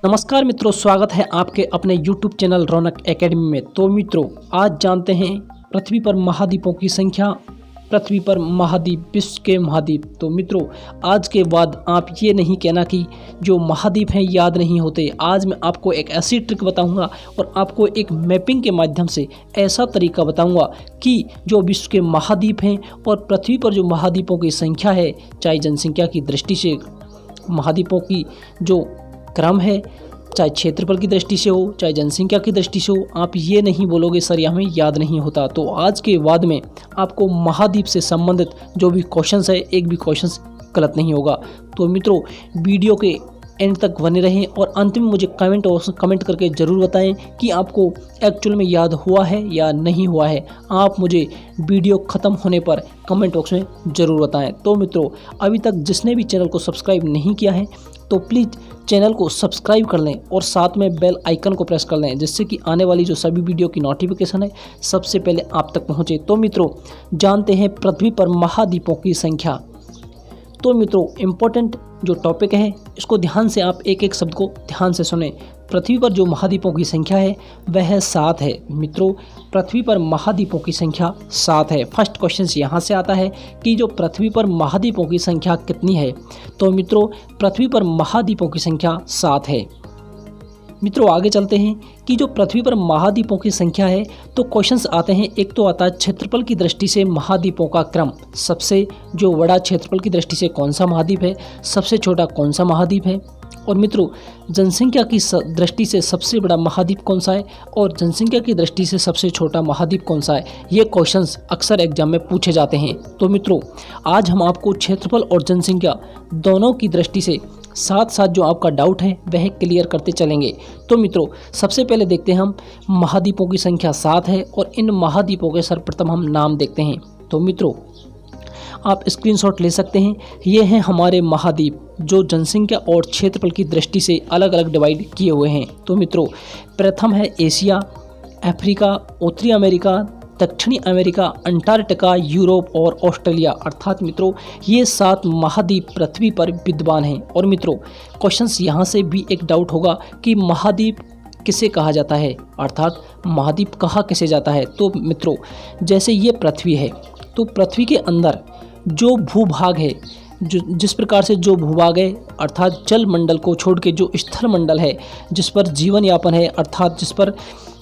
नमस्कार मित्रों, स्वागत है आपके अपने YouTube चैनल रौनक एकेडमी में। तो मित्रों, आज जानते हैं पृथ्वी पर महाद्वीपों की संख्या, पृथ्वी पर महाद्वीप, विश्व के महाद्वीप। तो मित्रों, आज के बाद आप ये नहीं कहना कि जो महाद्वीप हैं याद नहीं होते। आज मैं आपको एक ऐसी ट्रिक बताऊंगा और आपको एक मैपिंग के माध्यम से ऐसा तरीका बताऊंगा कि जो विश्व के महाद्वीप हैं और पृथ्वी पर जो महाद्वीपों की संख्या है, चाहे जनसंख्या की दृष्टि से महाद्वीपों की जो क्रम है, चाहे क्षेत्रफल की दृष्टि से हो, चाहे जनसंख्या की दृष्टि से हो, आप ये नहीं बोलोगे सर ये हमें याद नहीं होता। तो आज के बाद में आपको महाद्वीप से संबंधित जो भी क्वेश्चंस है, एक भी क्वेश्चंस गलत नहीं होगा। तो मित्रों, वीडियो के एंड तक बने रहें और अंत में मुझे कमेंट करके ज़रूर बताएं कि आपको एक्चुअल में याद हुआ है या नहीं हुआ है। आप मुझे वीडियो ख़त्म होने पर कमेंट बॉक्स में ज़रूर बताएं। तो मित्रों, अभी तक जिसने भी चैनल को सब्सक्राइब नहीं किया है तो प्लीज़ चैनल को सब्सक्राइब कर लें और साथ में बेल आइकन को प्रेस कर लें, जिससे कि आने वाली जो सभी वीडियो की नोटिफिकेशन है सबसे पहले आप तक पहुंचे। तो मित्रों, जानते हैं पृथ्वी पर महाद्वीपों की संख्या। तो मित्रों, इम्पोर्टेंट जो टॉपिक है इसको ध्यान से आप एक एक शब्द को ध्यान से सुने। पृथ्वी पर जो महाद्वीपों की संख्या है वह 7 है। मित्रों, पृथ्वी पर महाद्वीपों की संख्या 7 है। फर्स्ट क्वेश्चन यहाँ से आता है कि जो पृथ्वी पर महाद्वीपों की संख्या कितनी है। तो मित्रों, पृथ्वी पर महाद्वीपों की संख्या 7 है। मित्रों, आगे चलते हैं कि जो पृथ्वी पर महाद्वीपों की संख्या है तो क्वेश्चंस आते हैं। एक तो आता है क्षेत्रफल की दृष्टि से महाद्वीपों का क्रम। सबसे जो बड़ा क्षेत्रफल की दृष्टि से कौन सा महाद्वीप है, सबसे छोटा कौन सा महाद्वीप है, और मित्रों जनसंख्या की दृष्टि से सबसे बड़ा महाद्वीप कौन सा है और जनसंख्या की दृष्टि से सबसे छोटा महाद्वीप कौन सा है। ये क्वेश्चंस अक्सर एग्जाम में पूछे जाते हैं। तो मित्रों, आज हम आपको क्षेत्रफल और जनसंख्या दोनों की दृष्टि से साथ साथ जो आपका डाउट है वह क्लियर करते चलेंगे। तो मित्रों, सबसे पहले देखते हैं हम महाद्वीपों की संख्या 7 है और इन महाद्वीपों के सर्वप्रथम हम नाम देखते हैं। तो मित्रों, आप स्क्रीनशॉट ले सकते हैं। ये हैं हमारे महाद्वीप जो जनसंख्या और क्षेत्रफल की दृष्टि से अलग अलग डिवाइड किए हुए हैं। तो मित्रों, प्रथम है एशिया, अफ्रीका, उत्तरी अमेरिका, दक्षिणी अमेरिका, अंटार्कटिका, यूरोप और ऑस्ट्रेलिया। अर्थात मित्रों, ये 7 महाद्वीप पृथ्वी पर विद्यमान हैं। और मित्रों, क्वेश्चंस यहाँ से भी एक डाउट होगा कि महाद्वीप किसे कहा जाता है, अर्थात महाद्वीप कहा किसे जाता है। तो मित्रों, जैसे ये पृथ्वी है तो पृथ्वी के अंदर जो भूभाग है, जिस प्रकार से जो भूभाग है अर्थात जल मंडल को छोड़ के जो स्थल मंडल है जिस पर जीवन यापन है, अर्थात जिस पर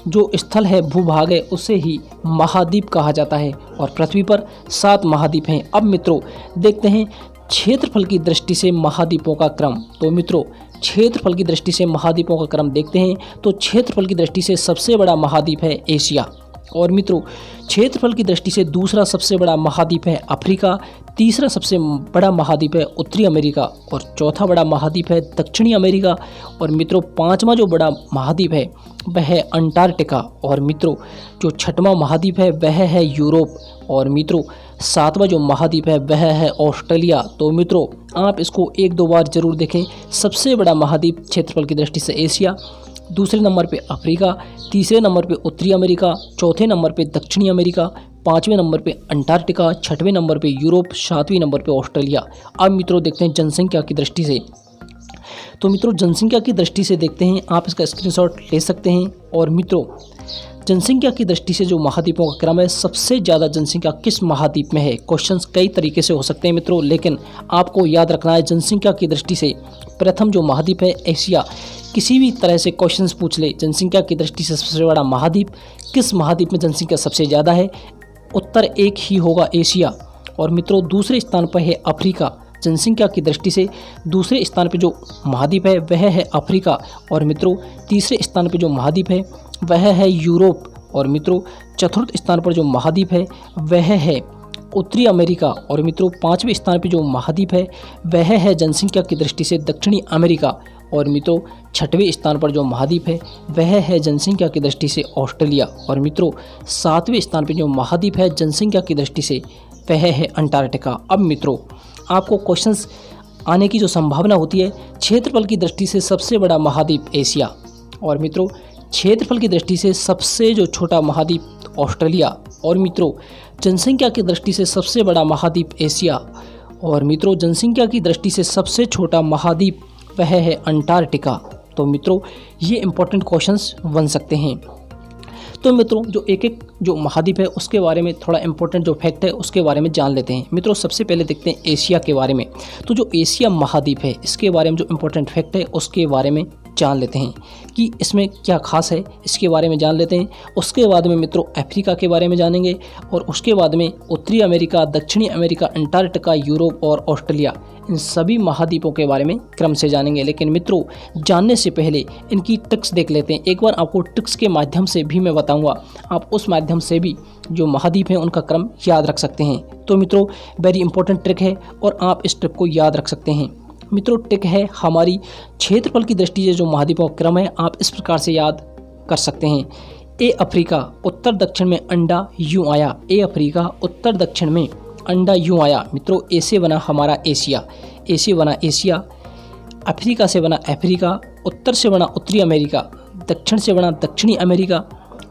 जो स्थल है भूभाग है, उसे ही महाद्वीप कहा जाता है। और पृथ्वी पर 7 महाद्वीप हैं। अब मित्रों, देखते हैं क्षेत्रफल की दृष्टि से महाद्वीपों का क्रम। तो मित्रों, क्षेत्रफल की दृष्टि से महाद्वीपों का क्रम देखते हैं तो क्षेत्रफल की दृष्टि से सबसे बड़ा महाद्वीप है एशिया। और मित्रों, क्षेत्रफल की दृष्टि से दूसरा सबसे बड़ा महाद्वीप है अफ्रीका, तीसरा सबसे बड़ा महाद्वीप है उत्तरी अमेरिका और चौथा बड़ा महाद्वीप है दक्षिणी अमेरिका। और मित्रों, पांचवा जो बड़ा महाद्वीप है वह है अंटार्कटिका। और मित्रों, जो छठवां महाद्वीप है वह है यूरोप। और मित्रों, सातवां जो महाद्वीप है वह है ऑस्ट्रेलिया। तो मित्रों, आप इसको 1-2 बार जरूर देखें। सबसे बड़ा महाद्वीप क्षेत्रफल की दृष्टि से एशिया, दूसरे नंबर पे अफ्रीका, तीसरे नंबर पे उत्तरी अमेरिका, चौथे नंबर पे दक्षिणी अमेरिका, 5वें नंबर पे अंटार्कटिका, 6वें नंबर पे यूरोप, 7वें नंबर पे ऑस्ट्रेलिया। अब मित्रों, देखते हैं जनसंख्या की दृष्टि से। तो मित्रों, जनसंख्या की दृष्टि से देखते हैं, आप इसका स्क्रीनशॉट ले सकते हैं। और मित्रों, जनसंख्या की दृष्टि से जो महाद्वीपों का क्रम है, सबसे ज़्यादा जनसंख्या किस महाद्वीप में है। क्वेश्चंस कई तरीके से हो सकते हैं मित्रों, लेकिन आपको याद रखना है जनसंख्या की दृष्टि से प्रथम जो महाद्वीप है एशिया। किसी भी तरह से क्वेश्चंस पूछ ले, जनसंख्या की दृष्टि से सबसे बड़ा महाद्वीप, किस महाद्वीप में जनसंख्या सबसे ज़्यादा है, उत्तर एक ही होगा एशिया। और मित्रों, दूसरे स्थान पर है अफ्रीका। जनसंख्या की दृष्टि से दूसरे स्थान पर जो महाद्वीप है वह है अफ्रीका। और मित्रों, तीसरे स्थान पर जो महाद्वीप है वह है यूरोप। और मित्रों, चतुर्थ स्थान पर जो महाद्वीप है वह है उत्तरी अमेरिका। और मित्रों, 5वें स्थान पर जो महाद्वीप है वह है जनसंख्या की दृष्टि से दक्षिणी अमेरिका। और मित्रों, 6वें स्थान पर जो महाद्वीप है वह है जनसंख्या की दृष्टि से ऑस्ट्रेलिया। और मित्रों, 7वें स्थान पर जो महाद्वीप है जनसंख्या की दृष्टि से वह है अंटार्कटिका। अब मित्रों, आपको क्वेश्चंस आने की जो संभावना होती है, क्षेत्रफल की दृष्टि से सबसे बड़ा महाद्वीप एशिया। और मित्रों, क्षेत्रफल की दृष्टि से सबसे जो छोटा महाद्वीप ऑस्ट्रेलिया। और मित्रों, जनसंख्या की दृष्टि से सबसे बड़ा महाद्वीप एशिया। और मित्रों, जनसंख्या की दृष्टि से सबसे छोटा महाद्वीप वह है अंटार्कटिका। तो मित्रों ये इंपॉर्टेंट क्वेश्चंस बन सकते हैं। तो मित्रों जो एक जो महाद्वीप है उसके बारे में थोड़ा इंपॉर्टेंट जो फैक्ट है उसके बारे में जान लेते हैं। मित्रों सबसे पहले देखते हैं एशिया के बारे में। तो जो एशिया महाद्वीप है इसके बारे में जो इंपॉर्टेंट फैक्ट है उसके बारे में जान लेते हैं कि इसमें क्या खास है, इसके बारे में जान लेते हैं। उसके बाद में मित्रों अफ्रीका के बारे में जानेंगे और उसके बाद में उत्तरी अमेरिका, दक्षिणी अमेरिका, अंटार्कटिका, यूरोप और ऑस्ट्रेलिया, इन सभी महाद्वीपों के बारे में क्रम से जानेंगे। लेकिन मित्रों जानने से पहले इनकी ट्रिक्स देख लेते हैं। एक बार आपको ट्रिक्स के माध्यम से भी मैं बताऊंगा, आप उस माध्यम से भी जो महाद्वीप हैं उनका क्रम याद रख सकते हैं। तो मित्रों वेरी इंपॉर्टेंट ट्रिक है और आप इस ट्रिक को याद रख सकते हैं। मित्रों ट्रिक है हमारी क्षेत्रफल की दृष्टि से जो महाद्वीपों का क्रम है आप इस प्रकार से याद कर सकते हैं। ए अफ्रीका उत्तर दक्षिण में अंडा यूं आया। ए अफ्रीका उत्तर दक्षिण में अंडा यूं आया। मित्रों ए से बना हमारा एशिया, ए से बना एशिया, अफ्रीका से बना अफ्रीका, उत्तर से बना उत्तरी अमेरिका, दक्षिण से बना दक्षिणी अमेरिका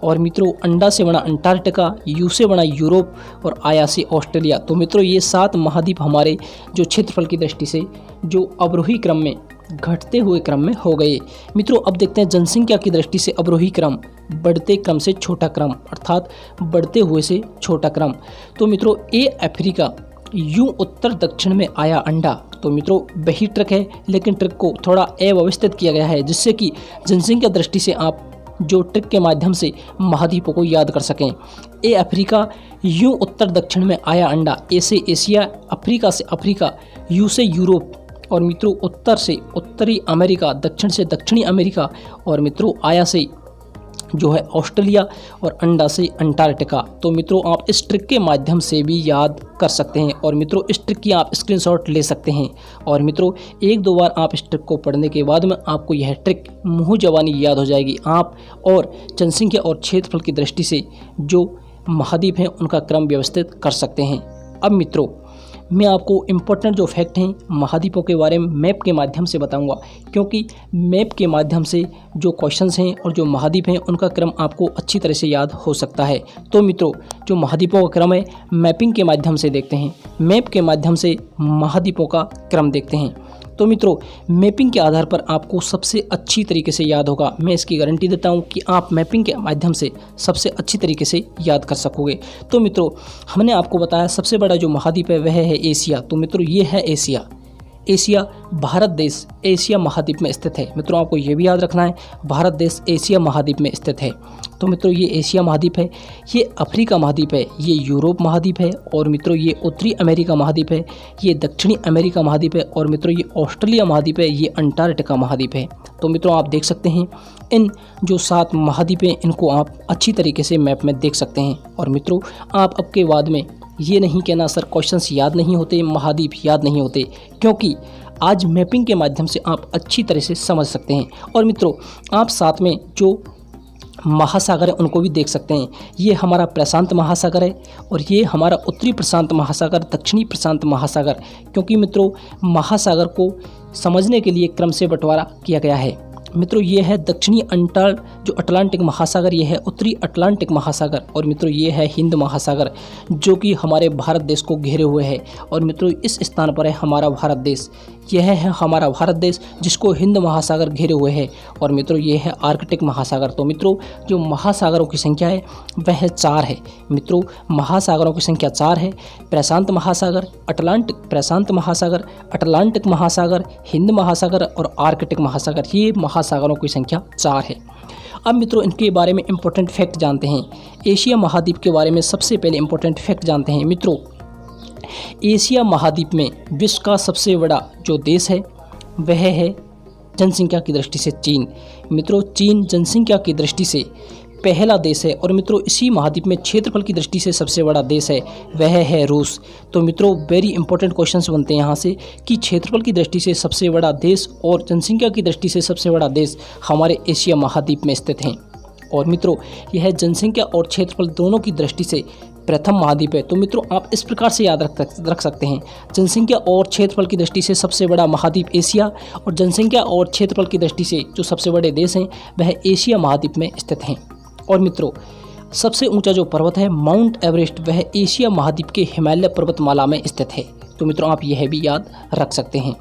और मित्रों अंडा से बना अंटार्कटिका, यू से बना यूरोप और आया से ऑस्ट्रेलिया। तो मित्रों ये 7 महाद्वीप हमारे जो क्षेत्रफल की दृष्टि से जो अवरोही क्रम में घटते हुए क्रम में हो गए। मित्रों अब देखते हैं जनसंख्या की दृष्टि से अवरोही क्रम, बढ़ते क्रम से छोटा क्रम, अर्थात बढ़ते हुए से छोटा क्रम। तो मित्रों ए अफ्रीका यूं उत्तर दक्षिण में आया अंडा। तो मित्रों वही ट्रिक है लेकिन ट्रिक को थोड़ा अव्यवस्थित किया गया है जिससे कि जनसंख्या दृष्टि से आप जो ट्रिक के माध्यम से महाद्वीपों को याद कर सकें। ए अफ्रीका यूं उत्तर दक्षिण में आया अंडा। ए से एशिया, अफ्रीका से अफ्रीका, यू से यूरोप और मित्रों उत्तर से उत्तरी अमेरिका, दक्षिण से दक्षिणी अमेरिका और मित्रों आया से जो है ऑस्ट्रेलिया और अंडा से अंटार्कटिका। तो मित्रों आप इस ट्रिक के माध्यम से भी याद कर सकते हैं और मित्रों इस ट्रिक की आप स्क्रीनशॉट ले सकते हैं और मित्रों 1-2 बार आप इस ट्रिक को पढ़ने के बाद में आपको यह ट्रिक मुँह ज़बानी याद हो जाएगी। आप और जनसंख्या और क्षेत्रफल की दृष्टि से जो महाद्वीप हैं उनका क्रम व्यवस्थित कर सकते हैं। अब मित्रों मैं आपको इम्पोर्टेंट जो फैक्ट हैं महाद्वीपों के बारे में मैप के माध्यम से बताऊंगा, क्योंकि मैप के माध्यम से जो क्वेश्चंस हैं और जो महाद्वीप हैं उनका क्रम आपको अच्छी तरह से याद हो सकता है। तो मित्रों जो महाद्वीपों का क्रम है मैपिंग के माध्यम से देखते हैं, मैप के माध्यम से महाद्वीपों का क्रम देखते हैं। तो मित्रों मैपिंग के आधार पर आपको सबसे अच्छी तरीके से याद होगा। मैं इसकी गारंटी देता हूं कि आप मैपिंग के माध्यम से सबसे अच्छी तरीके से याद कर सकोगे। तो मित्रों हमने आपको बताया सबसे बड़ा जो महाद्वीप है वह है एशिया। तो मित्रों ये है एशिया। एशिया भारत देश एशिया महाद्वीप में स्थित है। मित्रों आपको ये भी याद रखना है भारत देश एशिया महाद्वीप में स्थित है। तो मित्रों ये एशिया महाद्वीप है, ये अफ्रीका महाद्वीप है, ये यूरोप महाद्वीप है और मित्रों ये उत्तरी अमेरिका महाद्वीप है, ये दक्षिणी अमेरिका महाद्वीप है और मित्रों ये ऑस्ट्रेलिया महाद्वीप है, ये अंटार्कटिका महाद्वीप है। तो मित्रों आप देख सकते हैं इन जो 7 महाद्वीप हैं इनको आप अच्छी तरीके से मैप में देख सकते हैं। और मित्रों आप अब के बाद में ये नहीं कहना सर क्वेश्चंस याद नहीं होते, महाद्वीप याद नहीं होते, क्योंकि आज मैपिंग के माध्यम से आप अच्छी तरह से समझ सकते हैं। और मित्रों आप साथ में जो महासागर है उनको भी देख सकते हैं। ये हमारा प्रशांत महासागर है और ये हमारा उत्तरी प्रशांत महासागर, दक्षिणी प्रशांत महासागर, क्योंकि मित्रों महासागर को समझने के लिए क्रम से बंटवारा किया गया है। मित्रों ये है दक्षिणी जो अटलांटिक महासागर, ये है उत्तरी अटलांटिक महासागर और मित्रों ये है हिंद महासागर जो कि हमारे भारत देश को घेरे हुए है। और मित्रों इस स्थान पर है हमारा भारत देश, यह है हमारा भारत देश जिसको हिंद महासागर घेरे हुए है। और मित्रों ये है आर्कटिक महासागर। तो मित्रों जो महासागरों की संख्या है वह 4 है। मित्रों महासागरों की संख्या 4 है, प्रशांत महासागर, प्रशांत महासागर, अटलांटिक महासागर, हिंद महासागर और आर्कटिक महासागर, ये महासागरों की संख्या 4 है। अब मित्रों इनके बारे में इंपॉर्टेंट फैक्ट जानते हैं। एशिया महाद्वीप के बारे में सबसे पहले इंपॉर्टेंट फैक्ट जानते हैं। मित्रों एशिया महाद्वीप में विश्व का सबसे बड़ा जो देश है वह है जनसंख्या की दृष्टि से चीन। मित्रों चीन जनसंख्या की दृष्टि से पहला देश है और मित्रों इसी महाद्वीप में क्षेत्रफल की दृष्टि से सबसे बड़ा देश है वह है रूस। तो मित्रों वेरी इंपॉर्टेंट क्वेश्चंस बनते हैं यहाँ से कि क्षेत्रफल की दृष्टि से सबसे बड़ा देश और जनसंख्या की दृष्टि से सबसे बड़ा देश हमारे एशिया महाद्वीप में स्थित हैं। और मित्रों यह जनसंख्या और क्षेत्रफल दोनों की दृष्टि से प्रथम महाद्वीप है। तो मित्रों आप इस प्रकार से याद रख सकते हैं, जनसंख्या और क्षेत्रफल की दृष्टि से सबसे बड़ा महाद्वीप एशिया और जनसंख्या और क्षेत्रफल की दृष्टि से जो सबसे बड़े देश हैं वह एशिया महाद्वीप में स्थित हैं। और मित्रों सबसे ऊंचा जो पर्वत है माउंट एवरेस्ट वह एशिया महाद्वीप के हिमालय पर्वतमाला में स्थित है। तो मित्रों आप यह भी याद रख सकते हैं।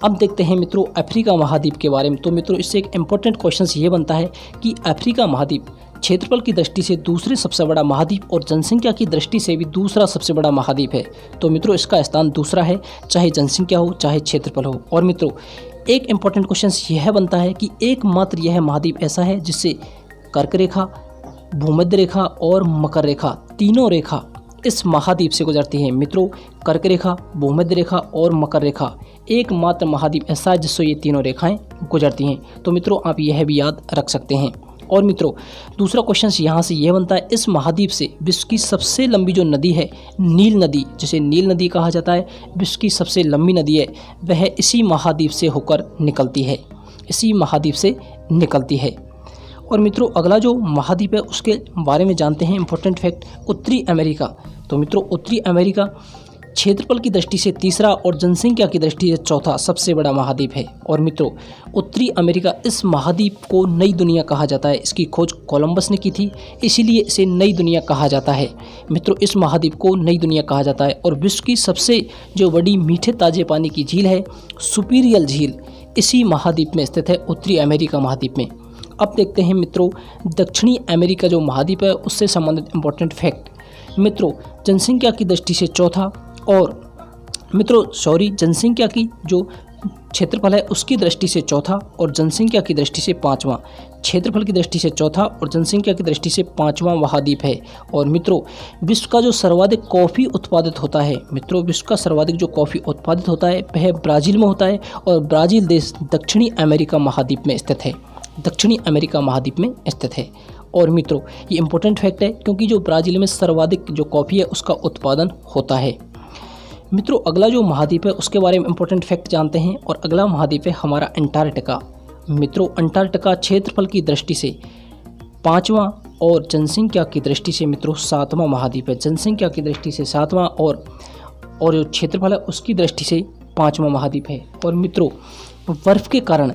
अब देखते हैं मित्रों अफ्रीका महाद्वीप के बारे में। तो मित्रों इससे एक इम्पोर्टेंट क्वेश्चन ये बनता है कि अफ्रीका महाद्वीप क्षेत्रफल की दृष्टि से दूसरे सबसे बड़ा महाद्वीप और जनसंख्या की दृष्टि से भी दूसरा सबसे बड़ा महाद्वीप है। तो मित्रों इसका स्थान दूसरा है, चाहे जनसंख्या हो चाहे क्षेत्रफल हो। और मित्रों एक इम्पॉर्टेंट क्वेश्चन यह बनता है कि एकमात्र यह महाद्वीप ऐसा है जिससे कर्क रेखा, भूमध्य रेखा और मकर रेखा तीनों रेखा इस महाद्वीप से गुजरती हैं। मित्रों कर्क रेखा, भूमध्य रेखा और मकर रेखा एकमात्र महाद्वीप ऐसा है जिससे ये तीनों रेखाएं गुजरती हैं। तो मित्रों आप यह भी याद रख सकते हैं। और मित्रों दूसरा क्वेश्चन यहाँ से यह बनता है, इस महाद्वीप से विश्व की सबसे लंबी जो नदी है नील नदी, जिसे नील नदी कहा जाता है, विश्व की सबसे लंबी नदी है, वह इसी महाद्वीप से होकर निकलती है, इसी महाद्वीप से निकलती है। और मित्रों अगला जो महाद्वीप है उसके बारे में जानते हैं इंपॉर्टेंट फैक्ट, उत्तरी अमेरिका। तो मित्रों उत्तरी अमेरिका क्षेत्रफल की दृष्टि से तीसरा और जनसंख्या की दृष्टि से चौथा सबसे बड़ा महाद्वीप है। और मित्रों उत्तरी अमेरिका, इस महाद्वीप को नई दुनिया कहा जाता है। इसकी खोज कोलंबस ने की थी, इसीलिए इसे नई दुनिया कहा जाता है। मित्रों इस महाद्वीप को नई दुनिया कहा जाता है। और विश्व की सबसे जो बड़ी मीठे ताजे पानी की झील है सुपीरियल झील, इसी महाद्वीप में स्थित है, उत्तरी अमेरिका महाद्वीप में। अब देखते हैं मित्रों दक्षिणी अमेरिका जो महाद्वीप है उससे संबंधित इंपॉर्टेंट फैक्ट। मित्रों जनसंख्या की दृष्टि से चौथा और जनसंख्या की जो क्षेत्रफल है उसकी दृष्टि से चौथा और जनसंख्या की दृष्टि से पाँचवां, क्षेत्रफल की दृष्टि से चौथा और जनसंख्या की दृष्टि से पाँचवां महाद्वीप है। और मित्रों विश्व का जो सर्वाधिक कॉफ़ी उत्पादित होता है, मित्रों विश्व का सर्वाधिक जो कॉफ़ी उत्पादित होता है वह ब्राज़ील में होता है। और ब्राज़ील देश दक्षिणी अमेरिका महाद्वीप में स्थित है, दक्षिणी अमेरिका महाद्वीप में स्थित है। और मित्रों ये इंपॉर्टेंट फैक्ट है क्योंकि जो ब्राज़ील में सर्वाधिक जो कॉफ़ी है उसका उत्पादन होता है। मित्रों अगला जो महाद्वीप है उसके बारे में इंपॉर्टेंट फैक्ट जानते हैं। और अगला महाद्वीप है हमारा अंटार्कटिका। मित्रों अंटार्कटिका क्षेत्रफल की दृष्टि से पाँचवां और जनसंख्या की दृष्टि से मित्रों सातवां महाद्वीप है। जनसंख्या की दृष्टि से सातवां और जो क्षेत्रफल है उसकी दृष्टि से पाँचवां महाद्वीप है। और मित्रों बर्फ़ के कारण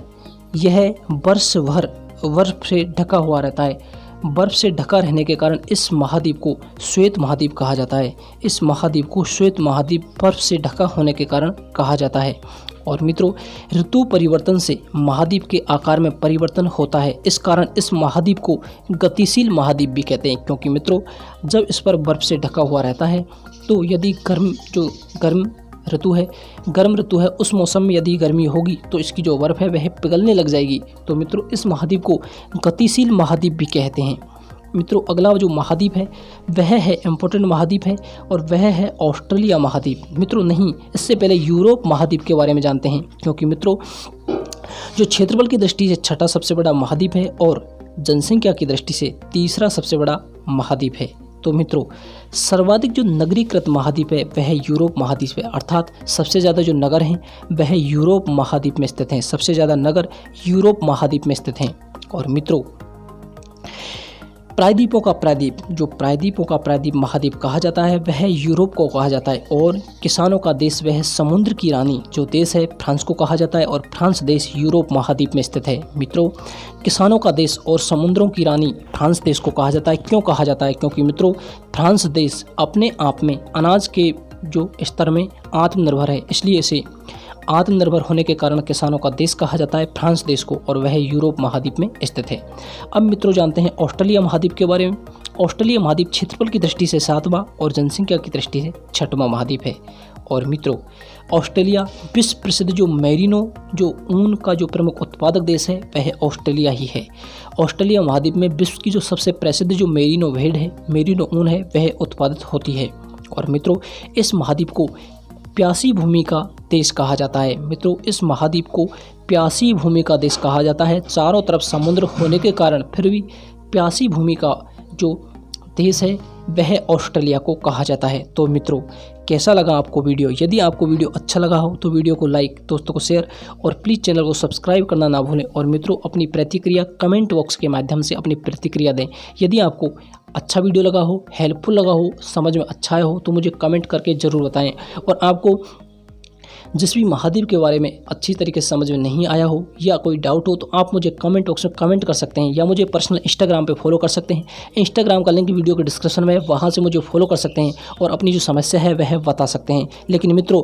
यह वर्ष भर बर्फ़ से ढका हुआ रहता है। बर्फ़ से ढका रहने के कारण इस महाद्वीप को श्वेत महाद्वीप कहा जाता है। इस महाद्वीप को श्वेत महाद्वीप बर्फ़ से ढका होने के कारण कहा जाता है। और मित्रों ऋतु परिवर्तन से महाद्वीप के आकार में परिवर्तन होता है, इस कारण इस महाद्वीप को गतिशील महाद्वीप भी कहते हैं। क्योंकि मित्रों जब इस पर बर्फ़ से ढका हुआ रहता है तो यदि गर्म ऋतु है उस मौसम में यदि गर्मी होगी तो इसकी जो बर्फ़ है वह पिघलने लग जाएगी। तो मित्रों इस महाद्वीप को गतिशील महाद्वीप भी कहते हैं। मित्रों अगला जो महाद्वीप है वह है इम्पोर्टेंट महाद्वीप है और वह है ऑस्ट्रेलिया महाद्वीप। मित्रों नहीं, इससे पहले यूरोप महाद्वीप के बारे में जानते हैं, क्योंकि मित्रों जो क्षेत्रफल की दृष्टि से छठा सबसे बड़ा महाद्वीप है और जनसंख्या की दृष्टि से तीसरा सबसे बड़ा महाद्वीप है। तो मित्रों सर्वाधिक जो नगरीकृत महाद्वीप है वह यूरोप महाद्वीप है, अर्थात सबसे ज़्यादा जो नगर हैं वह यूरोप महाद्वीप में स्थित हैं। सबसे ज़्यादा नगर यूरोप महाद्वीप में स्थित हैं। और मित्रों प्रायद्वीपों का प्रायद्वीप महाद्वीप कहा जाता है वह यूरोप को कहा जाता है। और किसानों का देश वह समुद्र की रानी जो देश है फ्रांस को कहा जाता है और फ्रांस देश यूरोप महाद्वीप में स्थित है। मित्रों किसानों का देश और समुद्रों की रानी फ्रांस देश को कहा जाता है। क्यों कहा जाता है? क्योंकि मित्रों फ्रांस देश अपने आप में अनाज के जो स्तर में आत्मनिर्भर है, इसलिए इसे आत्मनिर्भर होने के कारण किसानों का देश कहा जाता है फ्रांस देश को, और वह यूरोप महाद्वीप में स्थित है। अब मित्रों जानते हैं ऑस्ट्रेलिया महाद्वीप के बारे में। ऑस्ट्रेलिया महाद्वीप क्षेत्रफल की दृष्टि से सातवां और जनसंख्या की दृष्टि से छठवां महाद्वीप है। और मित्रों ऑस्ट्रेलिया विश्व प्रसिद्ध जो मेरिनो जो ऊन का जो प्रमुख उत्पादक देश है वह ऑस्ट्रेलिया ही है। ऑस्ट्रेलिया महाद्वीप में विश्व की जो सबसे प्रसिद्ध जो मेरिनो भेड़ है, मेरिनो ऊन है, वह उत्पादित होती है। और मित्रों इस महाद्वीप को प्यासी भूमि का देश कहा जाता है। मित्रों इस महाद्वीप को प्यासी भूमि का देश कहा जाता है। चारों तरफ समुद्र होने के कारण फिर भी प्यासी भूमि का जो देश है वह ऑस्ट्रेलिया को कहा जाता है। तो मित्रों कैसा लगा आपको वीडियो? यदि आपको वीडियो अच्छा लगा हो तो वीडियो को लाइक, दोस्तों को शेयर और प्लीज़ चैनल को सब्सक्राइब करना ना भूलें। और मित्रों अपनी प्रतिक्रिया कमेंट बॉक्स के माध्यम से अपनी प्रतिक्रिया दें। यदि आपको अच्छा वीडियो लगा हो, हेल्पफुल लगा हो, समझ में अच्छा आया हो तो मुझे कमेंट करके ज़रूर बताएं। और आपको जिस भी महाद्वीप के बारे में अच्छी तरीके से समझ में नहीं आया हो या कोई डाउट हो तो आप मुझे कमेंट बॉक्स में कमेंट कर सकते हैं या मुझे पर्सनल इंस्टाग्राम पे फॉलो कर सकते हैं। इंस्टाग्राम का लिंक वीडियो के डिस्क्रिप्शन में है, वहाँ से मुझे फॉलो कर सकते हैं और अपनी जो समस्या है वह बता सकते हैं। लेकिन मित्रों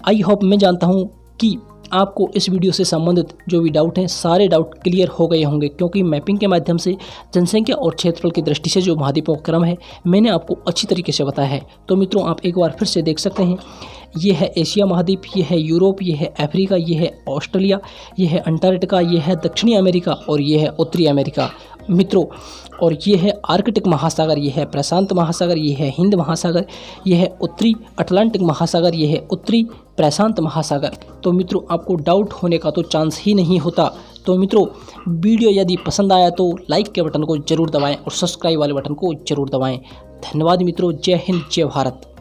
आई होप मैं जानता हूँ कि आपको इस वीडियो से संबंधित जो भी डाउट हैं सारे डाउट क्लियर हो गए होंगे, क्योंकि मैपिंग के माध्यम से जनसंख्या और क्षेत्रफल की दृष्टि से जो महाद्वीपों का क्रम है मैंने आपको अच्छी तरीके से बताया है। तो मित्रों आप एक बार फिर से देख सकते हैं, ये है एशिया महाद्वीप, ये है यूरोप, ये है अफ्रीका, ये है ऑस्ट्रेलिया, ये है अंटार्कटिका, ये है दक्षिणी अमेरिका और ये है उत्तरी अमेरिका मित्रों। और ये है आर्कटिक महासागर, ये है प्रशांत महासागर, ये है हिंद महासागर, ये है उत्तरी अटलांटिक महासागर, ये है उत्तरी प्रशांत महासागर। तो मित्रों आपको डाउट होने का तो चांस ही नहीं होता। तो मित्रों वीडियो यदि पसंद आया तो लाइक के बटन को जरूर दबाएं और सब्सक्राइब वाले बटन को जरूर दबाएं। धन्यवाद मित्रों। जय हिंद, जय भारत।